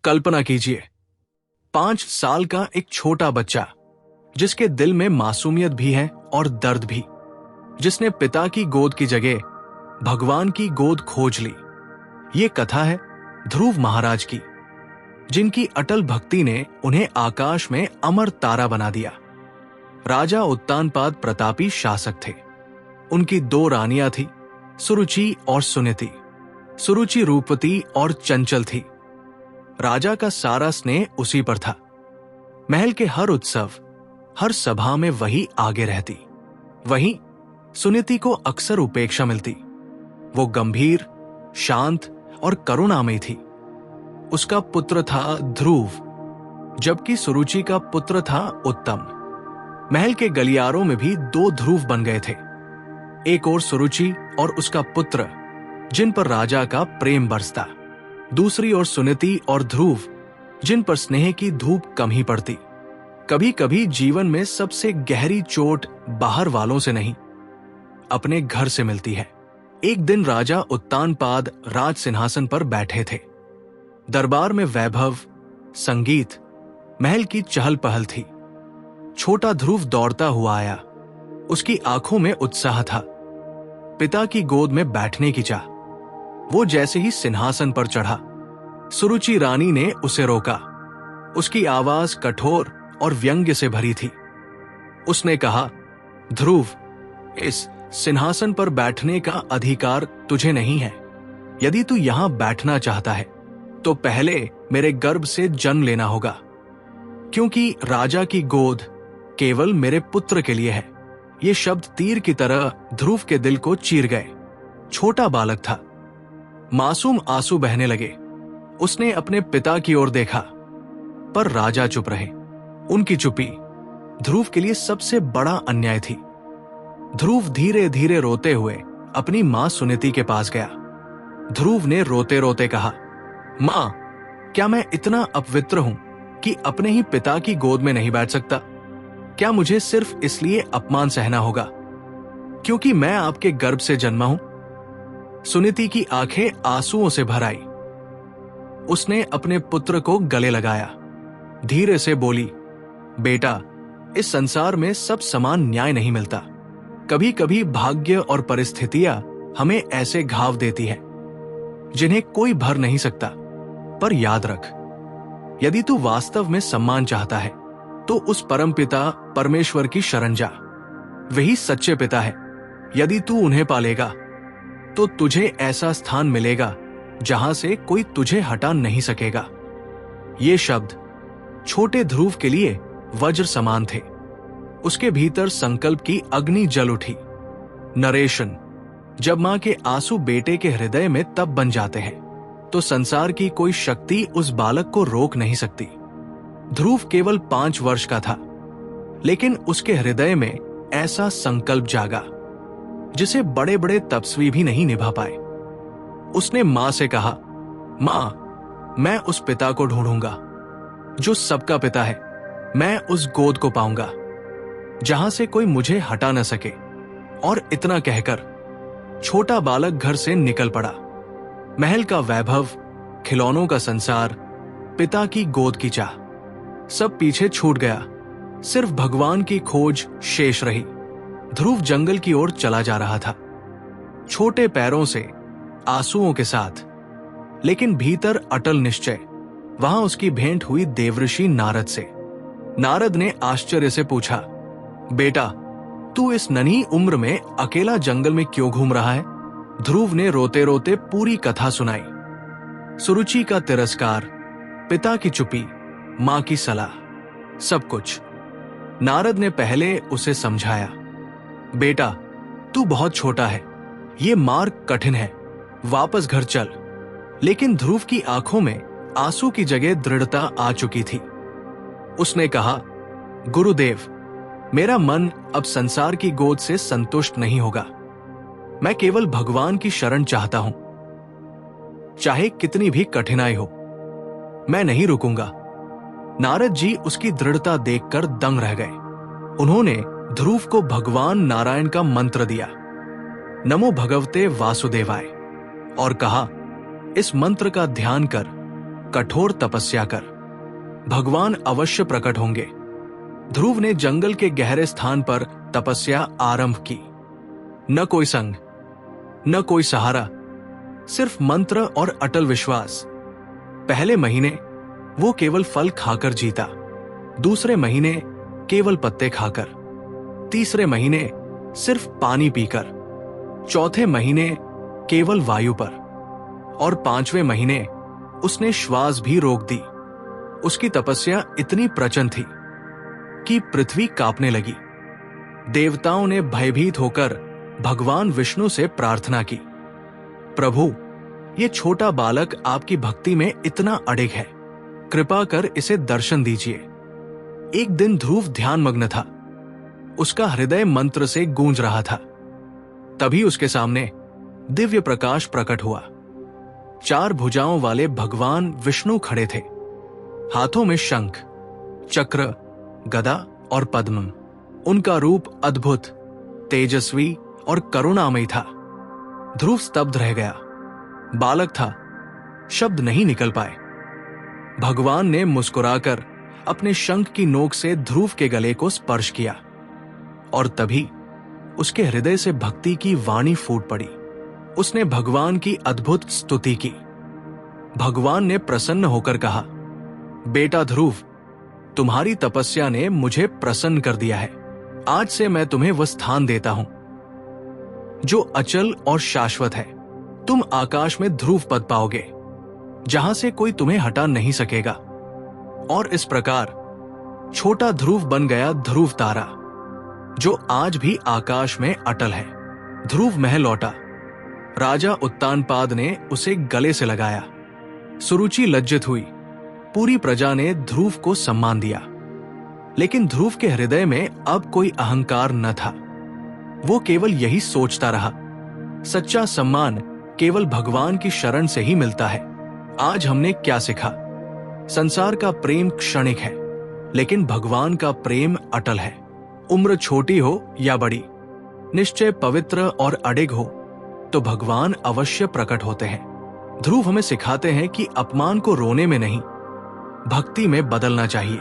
कल्पना कीजिए, 5 साल का एक छोटा बच्चा जिसके दिल में मासूमियत भी है और दर्द भी, जिसने पिता की गोद की जगह भगवान की गोद खोज ली। ये कथा है ध्रुव महाराज की, जिनकी अटल भक्ति ने उन्हें आकाश में अमर तारा बना दिया। राजा उत्तानपाद प्रतापी शासक थे। उनकी 2 रानियां थी, सुरुचि और सुनीति। सुरुचि रूपवती और चंचल थी। राजा का सारा स्नेह उसी पर था। महल के हर उत्सव, हर सभा में वही आगे रहती। वहीं सुनीति को अक्सर उपेक्षा मिलती। वो गंभीर, शांत और करुणामयी थी। उसका पुत्र था ध्रुव, जबकि सुरुचि का पुत्र था उत्तम। महल के गलियारों में भी 2 ध्रुव बन गए थे। एक और सुरुचि और उसका पुत्र, जिन पर राजा का प्रेम बरसता। दूसरी ओर सुनीति और ध्रुव, जिन पर स्नेह की धूप कम ही पड़ती। कभी कभी जीवन में सबसे गहरी चोट बाहर वालों से नहीं, अपने घर से मिलती है। एक दिन राजा उत्तानपाद राज सिंहासन पर बैठे थे। दरबार में वैभव, संगीत, महल की चहल पहल थी। छोटा ध्रुव दौड़ता हुआ आया। उसकी आंखों में उत्साह था, पिता की गोद में बैठने की चाह। वो जैसे ही सिंहासन पर चढ़ा, सुरुचि रानी ने उसे रोका। उसकी आवाज कठोर और व्यंग्य से भरी थी। उसने कहा, ध्रुव, इस सिंहासन पर बैठने का अधिकार तुझे नहीं है। यदि तू यहां बैठना चाहता है तो पहले मेरे गर्भ से जन्म लेना होगा, क्योंकि राजा की गोद केवल मेरे पुत्र के लिए है। ये शब्द तीर की तरह ध्रुव के दिल को चीर गए। छोटा बालक था, मासूम आंसू बहने लगे। उसने अपने पिता की ओर देखा, पर राजा चुप रहे। उनकी चुप्पी ध्रुव के लिए सबसे बड़ा अन्याय थी। ध्रुव धीरे धीरे रोते हुए अपनी मां सुनीति के पास गया। ध्रुव ने रोते रोते कहा, मां, क्या मैं इतना अपवित्र हूं कि अपने ही पिता की गोद में नहीं बैठ सकता? क्या मुझे सिर्फ इसलिए अपमान सहना होगा क्योंकि मैं आपके गर्भ से जन्मा हूं? सुनीति की आंखें आंसुओं से भर आई। उसने अपने पुत्र को गले लगाया, धीरे से बोली, बेटा, इस संसार में सब समान न्याय नहीं मिलता। कभी कभी भाग्य और परिस्थितियां हमें ऐसे घाव देती है जिन्हें कोई भर नहीं सकता। पर याद रख, यदि तू वास्तव में सम्मान चाहता है तो उस परम पिता परमेश्वर की शरण जा। वही सच्चे पिता है। यदि तू उन्हें पालेगा तो तुझे ऐसा स्थान मिलेगा जहां से कोई तुझे हटा नहीं सकेगा। ये शब्द छोटे ध्रुव के लिए वज्र समान थे। उसके भीतर संकल्प की अग्नि जल उठी। नरेशन, जब मां के आंसू बेटे के हृदय में तब बन जाते हैं तो संसार की कोई शक्ति उस बालक को रोक नहीं सकती। ध्रुव केवल 5 वर्ष का था, लेकिन उसके हृदय में ऐसा संकल्प जागा जिसे बड़े बड़े तपस्वी भी नहीं निभा पाए। उसने मां से कहा, मां, मैं उस पिता को ढूंढूंगा जो सबका पिता है। मैं उस गोद को पाऊंगा जहां से कोई मुझे हटा न सके। और इतना कहकर छोटा बालक घर से निकल पड़ा। महल का वैभव, खिलौनों का संसार, पिता की गोद की चाह, सब पीछे छूट गया। सिर्फ भगवान की खोज शेष रही। ध्रुव जंगल की ओर चला जा रहा था, छोटे पैरों से, आंसुओं के साथ, लेकिन भीतर अटल निश्चय। वहां उसकी भेंट हुई देवऋषि नारद से। नारद ने आश्चर्य से पूछा, बेटा, तू इस नन्ही उम्र में अकेला जंगल में क्यों घूम रहा है? ध्रुव ने रोते रोते पूरी कथा सुनाई। सुरुचि का तिरस्कार, पिता की चुप्पी, मां की सलाह, सब कुछ। नारद ने पहले उसे समझाया, बेटा, तू बहुत छोटा है, ये मार्ग कठिन है, वापस घर चल। लेकिन ध्रुव की आंखों में आंसू की जगह दृढ़ता आ चुकी थी। उसने कहा, गुरुदेव, मेरा मन अब संसार की गोद से संतुष्ट नहीं होगा। मैं केवल भगवान की शरण चाहता हूं, चाहे कितनी भी कठिनाई हो। मैं नहीं रुकूंगा। नारद जी उसकी दृढ़ता देखकर दंग रह गए। उन्होंने ध्रुव को भगवान नारायण का मंत्र दिया, नमो भगवते वासुदेवाय, और कहा, इस मंत्र का ध्यान कर कठोर तपस्या कर, भगवान अवश्य प्रकट होंगे। ध्रुव ने जंगल के गहरे स्थान पर तपस्या आरंभ की। न कोई संग, न कोई सहारा, सिर्फ मंत्र और अटल विश्वास। पहले महीने वो केवल फल खाकर जीता, दूसरे महीने केवल पत्ते खाकर, तीसरे महीने सिर्फ पानी पीकर, चौथे महीने केवल वायु पर, और पांचवें महीने उसने श्वास भी रोक दी। उसकी तपस्या इतनी प्रचंड थी कि पृथ्वी कांपने लगी। देवताओं ने भयभीत होकर भगवान विष्णु से प्रार्थना की, प्रभु, ये छोटा बालक आपकी भक्ति में इतना अडिग है, कृपा कर इसे दर्शन दीजिए। एक दिन ध्रुव ध्यान मग्न था, उसका हृदय मंत्र से गूंज रहा था। तभी उसके सामने दिव्य प्रकाश प्रकट हुआ। 4 भुजाओं वाले भगवान विष्णु खड़े थे, हाथों में शंख, चक्र, गदा और पद्म। उनका रूप अद्भुत, तेजस्वी और करुणामयी था। ध्रुव स्तब्ध रह गया। बालक था, शब्द नहीं निकल पाए। भगवान ने मुस्कुराकर अपने शंख की नोक से ध्रुव के गले को स्पर्श किया, और तभी उसके हृदय से भक्ति की वाणी फूट पड़ी। उसने भगवान की अद्भुत स्तुति की। भगवान ने प्रसन्न होकर कहा, बेटा ध्रुव, तुम्हारी तपस्या ने मुझे प्रसन्न कर दिया है। आज से मैं तुम्हें वह स्थान देता हूं जो अचल और शाश्वत है। तुम आकाश में ध्रुव पद पाओगे, जहां से कोई तुम्हें हटा नहीं सकेगा। और इस प्रकार छोटा ध्रुव बन गया ध्रुव तारा, जो आज भी आकाश में अटल है। ध्रुव महल लौटा। राजा उत्तानपाद ने उसे गले से लगाया। सुरुचि लज्जित हुई। पूरी प्रजा ने ध्रुव को सम्मान दिया। लेकिन ध्रुव के हृदय में अब कोई अहंकार न था। वो केवल यही सोचता रहा, सच्चा सम्मान केवल भगवान की शरण से ही मिलता है। आज हमने क्या सीखा? संसार का प्रेम क्षणिक है, लेकिन भगवान का प्रेम अटल है। उम्र छोटी हो या बड़ी, निश्चय पवित्र और अडिग हो तो भगवान अवश्य प्रकट होते हैं। ध्रुव हमें सिखाते हैं कि अपमान को रोने में नहीं, भक्ति में बदलना चाहिए।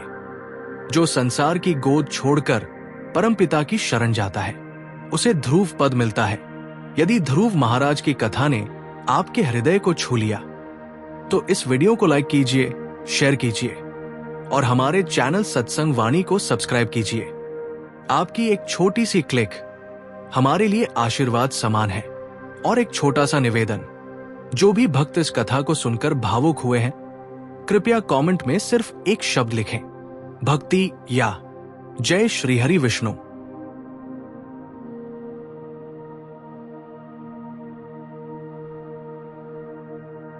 जो संसार की गोद छोड़कर परमपिता की शरण जाता है, उसे ध्रुव पद मिलता है। यदि ध्रुव महाराज की कथा ने आपके हृदय को छू लिया, तो इस वीडियो को लाइक कीजिए, शेयर कीजिए और हमारे चैनल सत्संग वाणी को सब्सक्राइब कीजिए। आपकी एक छोटी सी क्लिक हमारे लिए आशीर्वाद समान है। और एक छोटा सा निवेदन, जो भी भक्त इस कथा को सुनकर भावुक हुए हैं, कृपया कमेंट में सिर्फ एक शब्द लिखें, भक्ति या जय श्री हरि विष्णु।